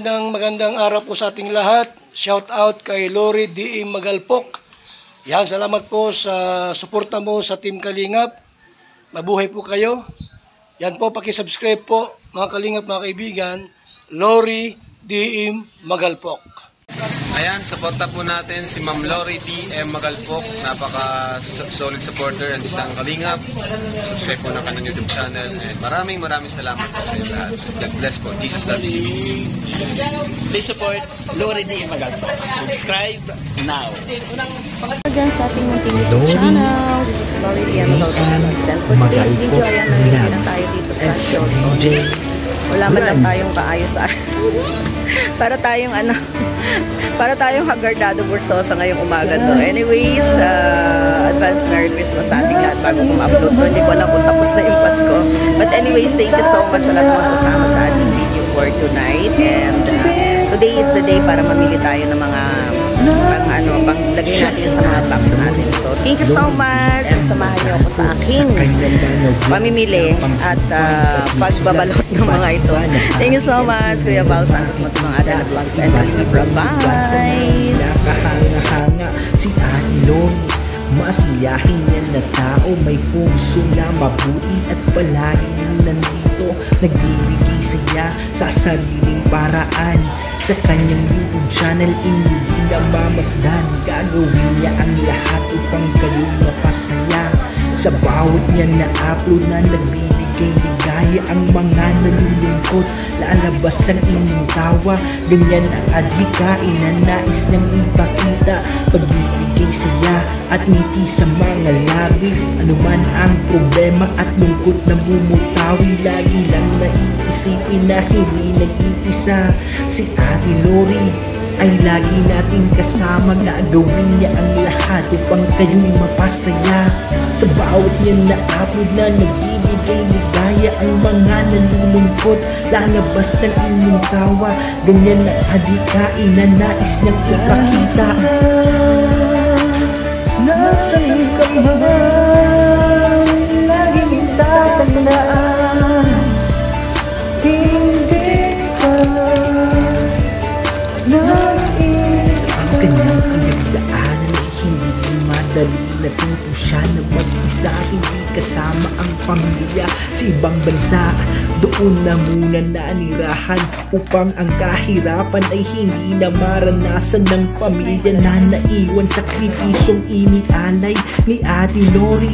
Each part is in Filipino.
magandang araw po sa ating lahat. Shout out kay Lori D. Magalpok. Yan, salamat po sa suporta mo sa Team Kalingap. Mabuhay po kayo. Yan po, paki-subscribe po mga Kalingap, mga kaibigan. Lori D. Magalpok. Ayan, suporta po natin si Ma'am Lori D. Magalpok. Napaka-solid supporter ng isang Kalingap. Subscribe po ng kanyang YouTube channel. And maraming salamat po sa inyo lahat. God bless po. Jesus loves you. Please support Lori D. Magalpok. Subscribe now. Again sa ating munting YouTube channel. This is Lori D. Magalpok. And for today's video, ayan, nandito na tayo dito sa Showzone. Wala man lang tayong kaayos para tayong hagardado bursosa ngayong umaga to. Anyways, advance Merry Christmas sa ating lahat bago upload to. Hindi ko alam kung tapos na yung Pasko. But anyways, thank you so much sa lahat mga sasama sa ating video for tonight. And today is the day para mamili tayo ng mga panglagay natin sa mga box natin. So, thank you so much. Samahan niyo ako sa aking pamimili at pagbabalot ng mga ito. Thank you so much, Kuya Bao Santos, mga Adana Vlogs and Kalingap. Bye! Nakahanga-hanga si Ate Lori. Masiyahin yan na tao, may puso na mabuti at palaging nandito, nagbibigay saya sa sariling paraan. Sa kanyang YouTube channel, hindi na mamasdan, gagawin niya ang lahat upang kayo mapasaya. Sa bawat niya na upload na nagbibigay ligaya, ang mga nalulungkot lalabas ang inyong tawa. Ganyan ang adhikain na nais niyang ipakita, pagbibigay saya at ngiti sa mga labi. Anuman ang problema at lungkot na bumutawi, lagi lang naiisipin na hindi nag-iisa. Si Ate Lori ay lagi nating kasama, gagawin niya ang lahat upang kayo'y mapasaya. Sa bawat niya na upload na nagbibigay ligaya, ang mga nalulungkot lalabas ang inyong tawa. Ganyan na adhikain na nais niyang ipakita. Nasaan ka man, lagi mong tatandaan, hindi ka nag-iisa. Ang kanyang pinagdaanan ay hindi madali, natuto siya na mag-isa, hindi kasama ang pamilya sa ibang bansa. Doon na muna nanirahan upang ang kahirapan ay hindi na maranasan ng pamilya na naiwan. Sakripisyong inialay ni Ate Lori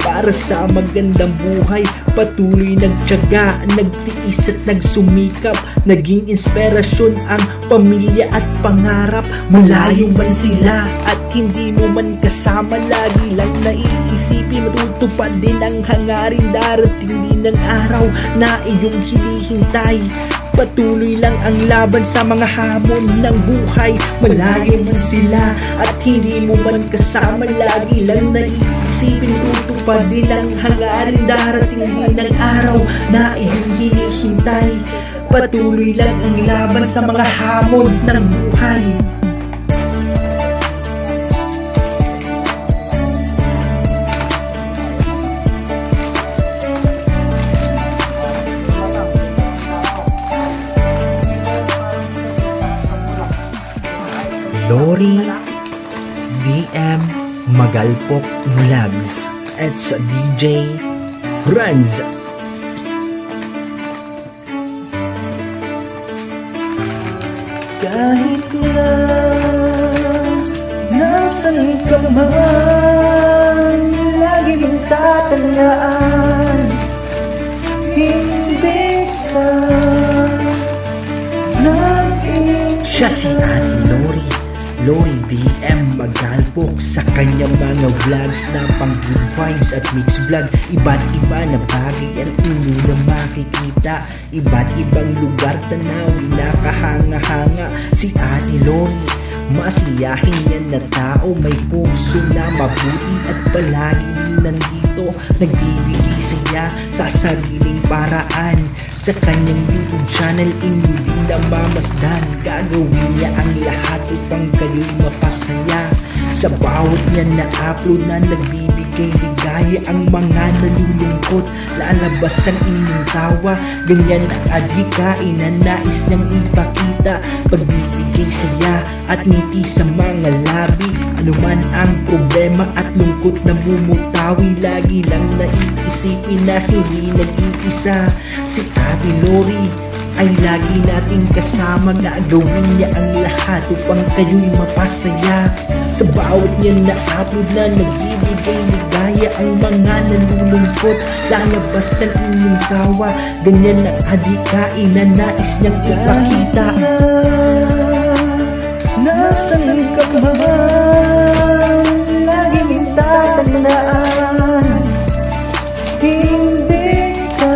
para sa magandang buhay. Patuloy nagtiyaga, nagtiis at nagsumikap, naging inspirasyon ang pamilya at pangarap. Malayo man sila at hindi mo man kasama, lagi lang naiisipin, matutupad din ang hangarin. Darating din ang araw na iyong hinihintay. Patuloy lang ang laban sa mga hamon ng buhay. Malayo man sila at hindi mo man kasama, lagi lang naiisipin, tutupad din ang hangarin. Darating din ang araw na iyong hinihintay. Patuloy lang ang laban sa mga hamon ng buhay. Lori DM Magalpok Vlogs at sa DJ Franz. Kahit na nasan ka man, lagi mong tatandaan, hindi ka nag-iisa. Siya si Ate Lori DM Magalpok. Sa kanyang mga vlogs na pang good vibes at mixed vlog, iba't iba na bagay ang inyo na makikita. Iba't ibang lugar tanawin, nakahanga-hanga si Ate Lori. Masiyahin yan na tao, may puso na mabuti at palaging nandito, nagbibigay sa saya sa sariling paraan. Sa kanyang YouTube channel inyo din namamasdan. Gagawin niya ang lahat upang kayo'y mapasaya. Sa bawat niya na upload na nagbibigay ligaya ang mga nalulungkot. Lalabas ang inyong tawa, ganyan ang adhikain na nais niyang ipakita. Pagbibigay saya at ngiti sa mga labi. Anuman ang problema at lungkot na bumutawi, lagi lang naiisipin na hindi nag-iisa. Si Ate Lori ay lagi nating kasama, gagawin niya ang lahat upang kayo'y mapasaya. Sa bawat niya na upload na nagbibigay ligaya ang mga nalulungkot. Lalabas ang inyong tawa, ganyan ang adhikain na nais niyang ipakita. Nasaan ka ba? Lagi mong tatandaan, hindi ka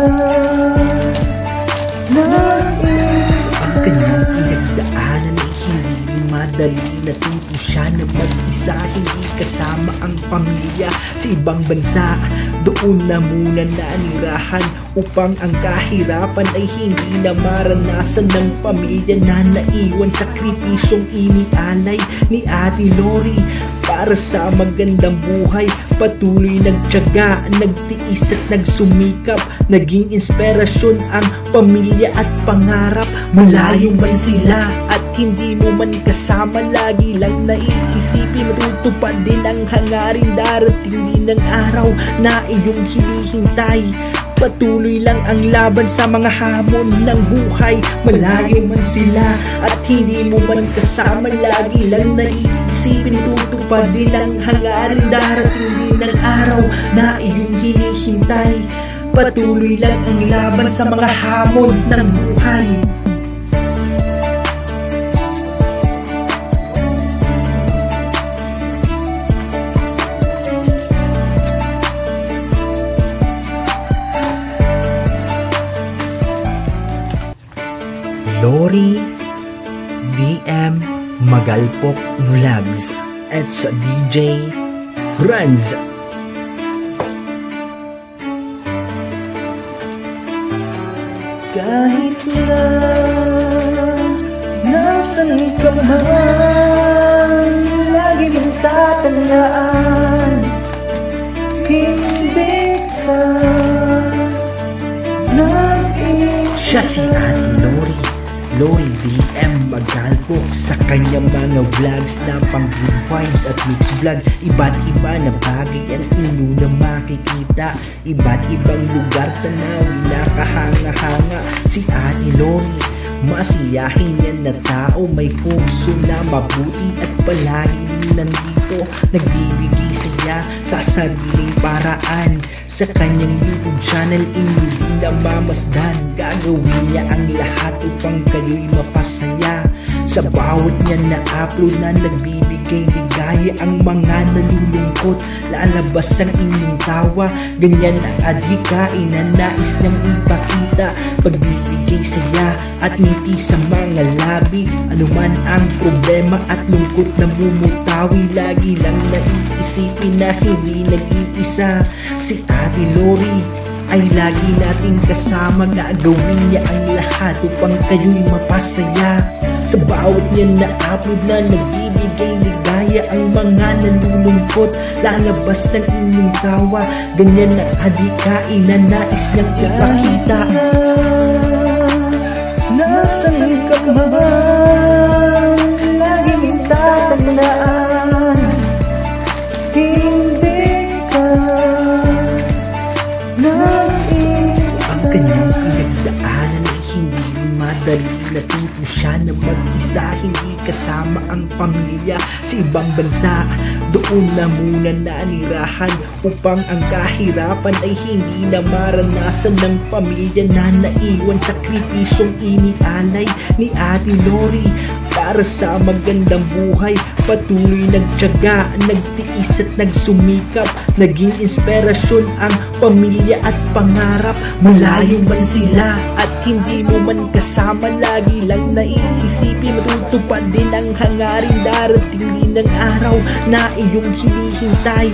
ang kanyang pinagdaanan ay hindi madali. Natuto siya na mag-isa, hindi kasama ang pamilya sa ibang bansa. Doon na muna nanirahan upang ang kahirapan ay hindi na maranasan ng pamilya na naiwan. Sakripisyong inialay ni Ate Lori para sa magandang buhay. Patuloy nagtiyaga, nagtiis at nagsumikap. Naging inspirasyon ang pamilya at pangarap. Malayo man sila at hindi mo man kasama, lagi lang naiisipin, tutupad din ang hangarin. Darating din ang araw na iyong hinihintay. Patuloy lang ang laban sa mga hamon ng buhay. Malayo man sila at hindi mo man kasama, lagi lang naiisipin, tutupad din ang hangarin. Darating din ang araw na iyong hinihintay. Patuloy lang ang laban sa mga hamon ng buhay. Lori DM Magalpok Vlogs at sa DJ Franz. Kahit na nasan ka man, lagi mong tatandaan, hindi ka nag-iisa. Siya si Ate Lori DM Magalpok. Sa kanyang mga vlogs na pang good vibes at mix vlog, iba't iba na bagay ang inyo na makikita. Iba't ibang lugar tanawin na kahanga-hanga. Si Ate Lori, masiyahin yan na tao, may puso na mabuti at palagi nandito. Nagbibigay saya sa sariling paraan. Sa kanyang YouTube channel inyo din namamasdan. Gagawin niya ang lahat upang kayo'y mapasaya. Sa bawat niya na upload na nagbibigay ligaya ang mga nalulungkot. Lalabas ang inyong tawa, ganyan ang adhikain na nais niyang ipakita. Pagbibigay saya at ngiti sa mga labi. Anuman ang problema at lungkot na bumutawi, lagi lang naiisipin na hindi nag-iisa. Si Ate Lori ay lagi nating kasama, gagawin niya ang lahat upang kayo'y mapasaya. Sa bawat niya na upload na nagbibigay ligaya ang mga nalulungkot. Lalabas ang inyong tawa, ganyan ang adhikain na nais niyang ipakita. Nasaan ka ba? Lagi mong tatandaan, hindi ka nag-iisa. Ang kanyang pinagdaanan ay hindi madali. Natuto siya na mag-isa, hindi kasama ang pamilya sa ibang bansa. Doon na muna nanirahan upang ang kahirapan ay hindi na maranasan ng pamilya na naiwan. Sakripisyong inialay ni Ate Lori para sa magandang buhay. Patuloy nagtiyaga, nagtiis at nagsumikap. Naging inspirasyon ang pamilya at pangarap. Malayo man sila at hindi mo man kasama, lagi lang naiisipin, tutupad din ang hangarin. Darating din ang araw na iyong hinihintay.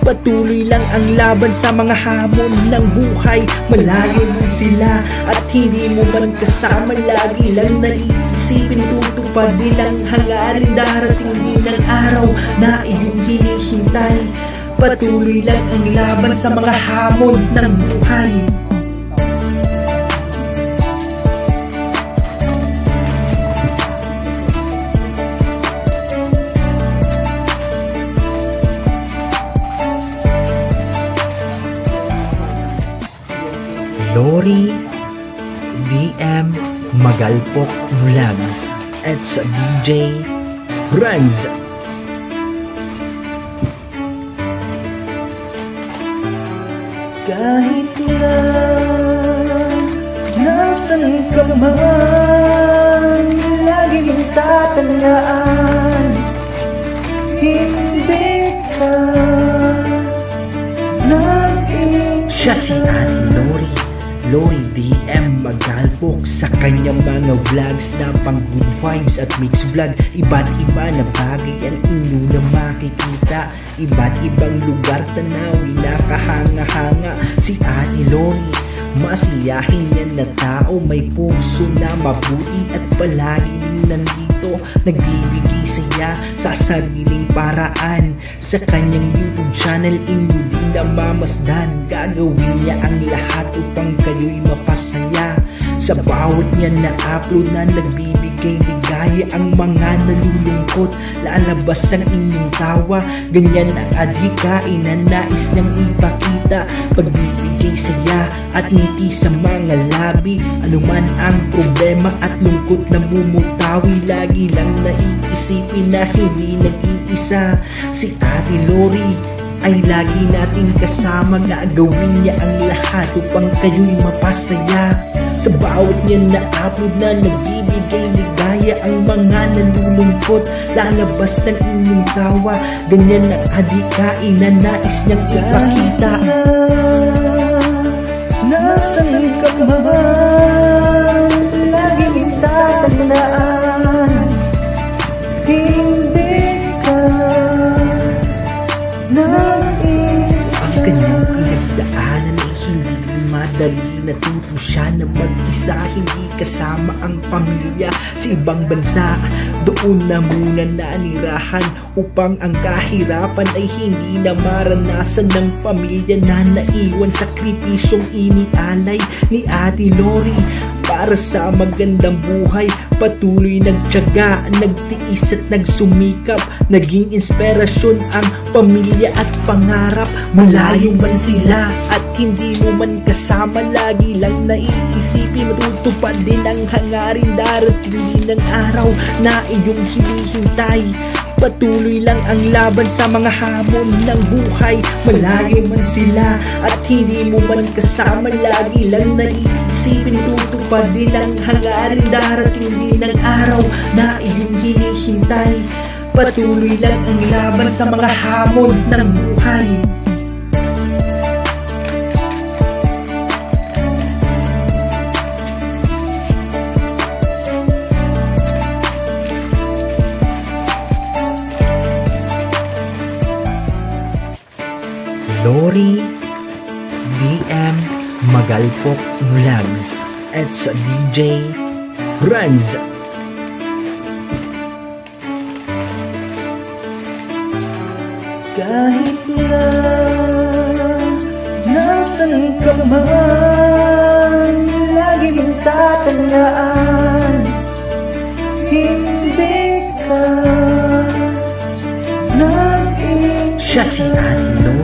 Patuloy lang ang laban sa mga hamon ng buhay. Malayo man sila at hindi mo man kasama, lagi lang naiisipin tutupad nilang hangarin. Darating din ang araw na iyong hinihintay. Patuloy lang ang laban sa mga hamon ng buhay. Lori DM Magalpok Vlogs at sa DJ Franz. Kahit na nasan ka man, lagi mong tatandaan, hindi ka nag-iisa. Siya si Ate Lori DM Magalpok. Sa kanyang mga vlogs na pang good vibes at mix vlog, iba't iba na bagay ang inyo na makikita. Iba't ibang lugar tanawin na kahanga-hanga. Si Ate Lori, masiyahin yan na tao, may puso na mabuti at palagi din nandito, nagbibigay saya sa sariling paraan. Sa kanyang YouTube channel, inyo din namamasdan, gagawin niya ang lahat upang kayo'y mapasaya. Sa bawat niya na upload na nagbibigay ligaya, ang mga nalulungkot lalabas ang inyong tawa. Ganyan ang adhikain na nais niyang ipakita, pagbibigay saya at ngiti sa mga labi. Anuman ang problema at lungkot na mumutawi, lagi lang naiisipin na hindi nag-iisa. Si Ate Lori ay lagi nating kasama, gagawin niya ang lahat upang kayo'y mapasaya. Sa bawat niya na upload na nagbibigay ligaya, ang mga nalulungkot lalabas ang inyong tawa. Ganyan ang adhikain na nais niyang ipakita. Nasaan ka man, lagi mong tatandaan, hindi ka nag-iisa. Ang kanyang pinagdaanan ay hindi madali. Natuto siya na mag-isa, hindi kasama ang pamilya sa ibang bansa. Doon na muna nanirahan upang ang kahirapan ay hindi na maranasan ng pamilya na naiwan. Sakripisyong inialay ni Ate Lori para sa magandang buhay. Patuloy nagtiyaga, nagtiis at nagsumikap, naging inspirasyon ang pamilya at pangarap. Malayo man sila at hindi mo man kasama, lagi lang naiisipin, matutupad din ang hangarin. Darating din ang araw na iyong hinihintay. Patuloy lang ang laban sa mga hamon ng buhay. Malayo man sila at hindi mo man kasama, lagi lang naiisipin, tutupad din ang hangarin. Darating din ang araw na iyong hinihintay. Patuloy lang ang laban sa mga hamon ng buhay. Lori DM Magalpok Vlogs at sa DJ Franz. Kahit na nasan ka man, lagi mong tatandaan, hindi ka nag-iisa. Siya si Ate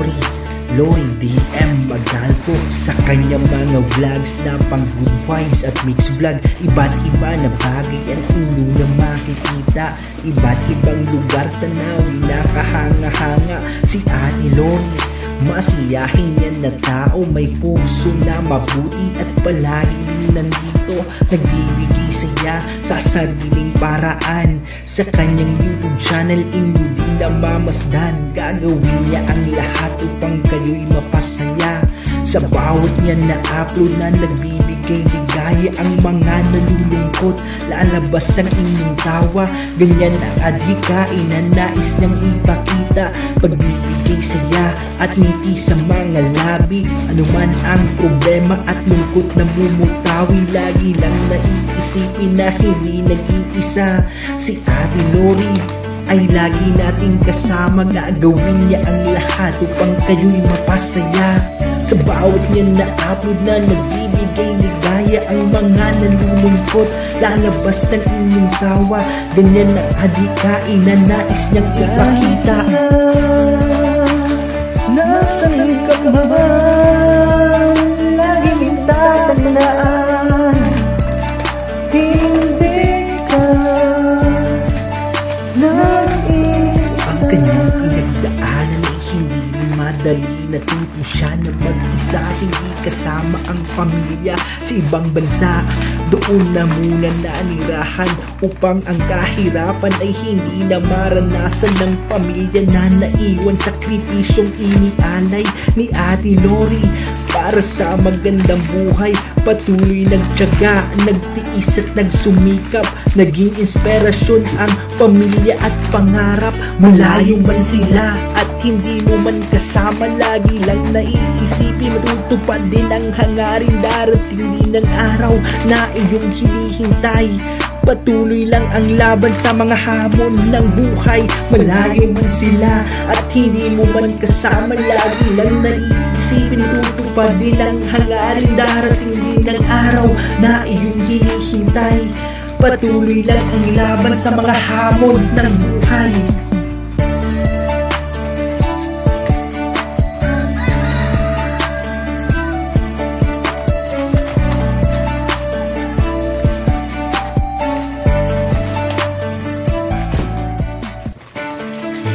Lori DM Magalpok. Sa kanyang mga vlogs na pang good vibes at mix vlog, iba't iba na bagay ang inyo na makikita. Iba't ibang lugar tanawin na kahanga-hanga. Si Ate Lori, masiyahin yan na tao, may puso na mabuti at palagi din nandito, nagbibigay saya sa sariling paraan. Sa kanyang YouTube channel, inyo din namamasdan, gagawin niya ang lahat upang kayo'y mapasaya. Sa bawat niyan na upload na nagbibigay ligaya ang mga nalulungkot, lalabas ang inyong tawa. Ganyan ang adhikain na nais niyang ipakita, pagbibigay saya at ngiti sa mga labi. Anuman ang problema at lungkot na bumutawi, lagi lang naiisipin na hindi nag-iisa. Si Ate Lori ay lagi nating kasama, gagawin niya ang lahat upang kayo'y mapasaya. Sa bawat niyan na upload na nagbibigay ligaya ang mga nalulungkot, lalabas ang inyong tawa. Ganyan ang adhikain na nais niyang ipakita. Nasaan ka man, lagi mong tatandaan, hindi ka nais. Ang kanyang pinagdaanan ay hindi madali. Natuto siya na mag-isa, hindi kasama ang pamilya sa ibang bansa. Doon na muna nanirahan upang ang kahirapan ay hindi na maranasan ng pamilya na naiwan. Sakripisyong inialay ni Ate Lori para sa magandang buhay. Patuloy nagtiyaga, nagtiis at nagsumikap, naging inspirasyon ang pamilya at pangarap. Malayo man sila at hindi mo man kasama, lagi lang naiisipin, matutupad din ang hangarin. Darating din ang araw na iyong hinihintay. Patuloy lang ang laban sa mga hamon ng buhay. Malayo man sila at hindi mo man kasama, lagi lang naiisipin, tutupad din ang hangarin. Darating din ang araw na iyong hinihintay. Patuloy lang ang laban sa mga hamon ng buhay.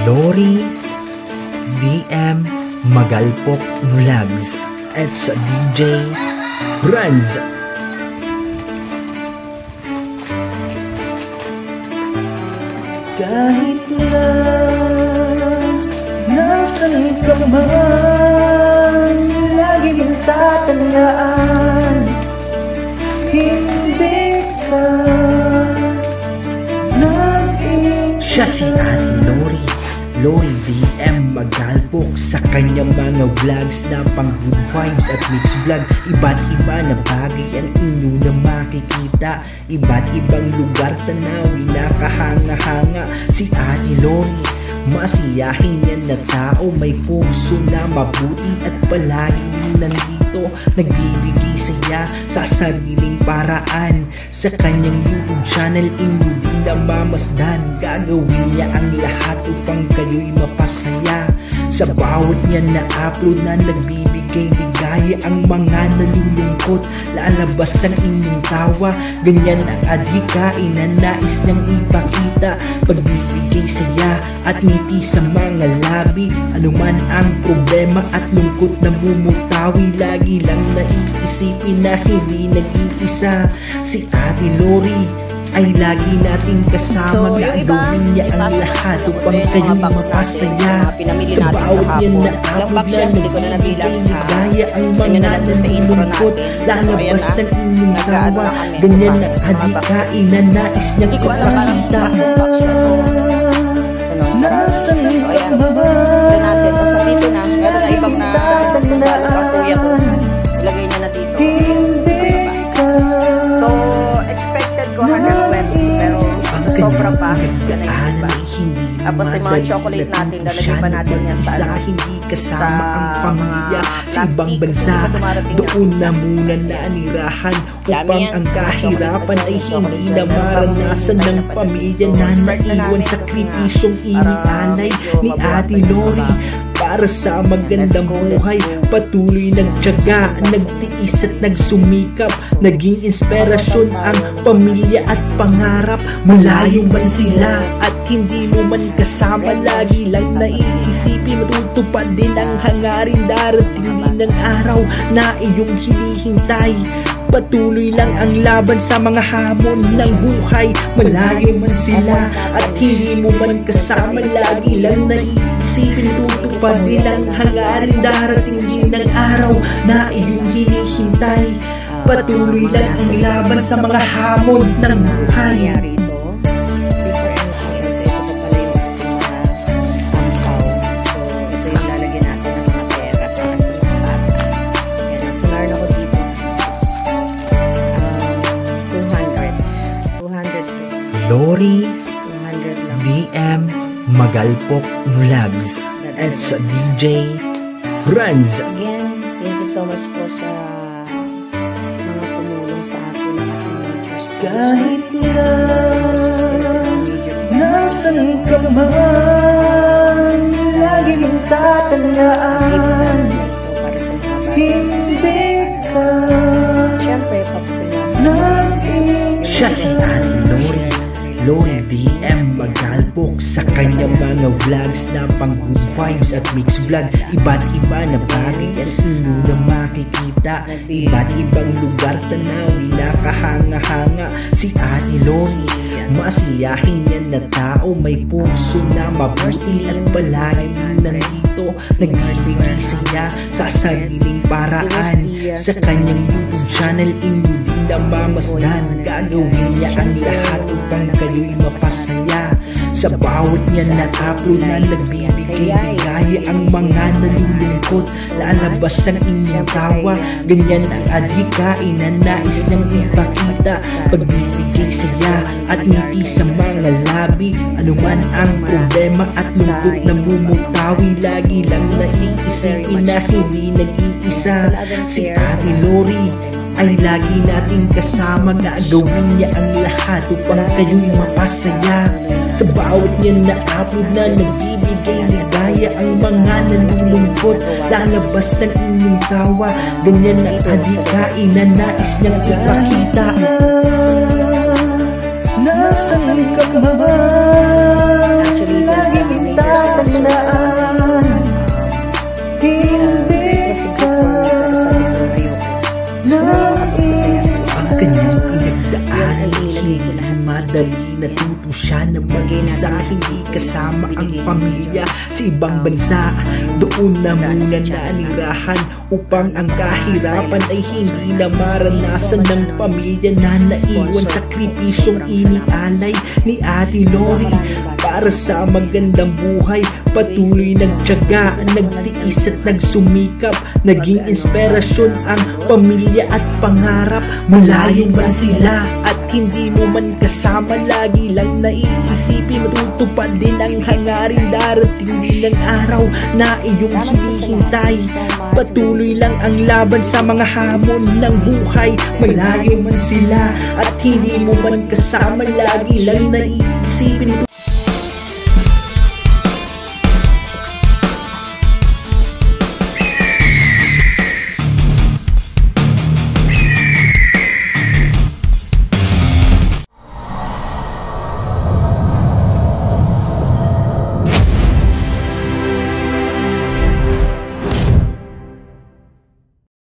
Lori DM Magalpok Vlogs at sa DJ Franz. Kahit na nasan ka man, lagi mong tatandaan, hindi ka nag-iisa. Siya si Ate Lori, Lori DM Magalpok, sa kanyang mga vlogs na pang good vibes at mixed vlog. Iba't iba na bagay ang inyo na makikita, iba't ibang lugar tanawin na kahanga-hanga. Si Ate Lori, masiyahin yan na tao, may puso na mabuti at palaging nandito, nagbibigay saya sa sariling paraan. Sa kanyang YouTube channel, inyo din namamasdan, gagawin niya ang lahat upang kayo'y mapasaya. Sa bawat niyan na upload na nagbibigay ligaya ang mga nalulungkot, lalabas ang inyong tawa. Ganyan ang adhikain na nais niyang ipakita, pagbibigay saya at ngiti sa mga labi. Anuman ang problema at lungkot na bumutawi, lagi lang naiisipin na hindi nag-iisa. Si Ate Lori ay lagi nating kasama, gagawin niya ang lahat upang kayo'y mapasaya. Sa bawat niyan na upload na nagbibigay ligaya ang mga nalulungkot, lalabas ang inyong tawa. Ganyan ang adhikain na nais niyang ipakita. Nasaan ka ba? natin. Tapos nandito na. Meron na ibang na ang kuya ko. Ilagay niya na dito. So, expected ko 120 pero sobra pa. Yan ay iba. Tapos yung mga chocolate natin, lalagay pa natin yan sa hindi kasama ang pamilya sa ibang bansa. Doon na muna nanirahan upang ang kahirapan ay hindi na maranasan ng pamilya na naiwan. Sakripisyong inialay ni Ate Lori para sa magandang buhay. Patuloy nagtiyaga, nagtiis at nagsumikap, naging inspirasyon ang pamilya at pangarap. Malayo man sila at hindi mo man kasama, lagi lang naiisipin, matutupad din ang hangarin. Darating din ang araw na iyong hinihintay. Patuloy lang ang laban sa mga hamon ng buhay. Malayo man sila at hindi mo man kasama, lagi lang naiisipin tutupad din ang hangarin. Darating din ng araw na iyong hinihintay. Patuloy lang ang laban sa mga hamon ng buhay. Nangyari ito. Kasi ito pa pala yung angkaw. So, ito yung lalagyan natin ng mga pera para sa mga bata. Yan, ang sonar na ko dito. 200 Lori 200 lang. DM Magalpok Vlogs at sa DJ Franz. Again, thank you so much po sa mga tumulong sa akin ng teenagers. Kahit na nasan ka man, lagi mong tatandaan, Para sa mga bata. hindi ka Siyempre, papasalamat. siya si Ate Lori DM Magalpok sa kanyang mga vlogs na pang good vibes at mixed vlog. Iba't iba na bagay ang inyo na makikita. Iba't ibang lugar tanawin na kahanga-hanga. Si Ate Lori, masiyahin yan na tao, may puso na mabuti at palagi nandito. Nagbibigay saya sa sariling paraan. Sa kanyang YouTube channel, inyo din namamasdan. Gagawin niya ang lahat upang kayo'y mapasaya. Sa bawat niya na upload na nagbibigay ligaya ang mga nalulungkot. Lalabas ang inyong tawa. Ganyan ang adhikain na nais niyang ipakita. Pagbibigay saya at ngiti sa mga labi. Anuman ang problema at lungkot na bumutawi, lagi lang naiisipin na hindi nag-iisa. Si Ate Lori ay lagi nating kasama. Gagawin niya ang lahat upang kayo'y mapasaya. Sa bawat niya na upload na nagbibigay ligaya ang mga nalulungkot. Lalabas ang inyong tawa. Ganyan ang adhikain na nais niyang ipakita. Nasaan ka man, Actually, lagi mong tatandaan, hindi ka ang kanyang pinagdaan ay hindi madali. Natuto siya na mag-isa, hindi kasama ang pamilya sa ibang bansa. Doon na muna nanirahan upang ang kahirapan ay hindi na maranasan ng pamilya na naiwan. Sakripisyong inialay ni Ate Lori para sa magandang buhay. Patuloy nagtiyaga, nagtiis at nagsumikap. Naging inspirasyon ang pamilya at pangarap. Malayo man sila at hindi mo man kasama, lagi lang naiisipin matutupad din ang hangarin. Darating din ang araw na iyong hinihintay. Patuloy lang ang laban sa mga hamon ng buhay. Malayo man sila at hindi mo man kasama, lagi lang naiisipin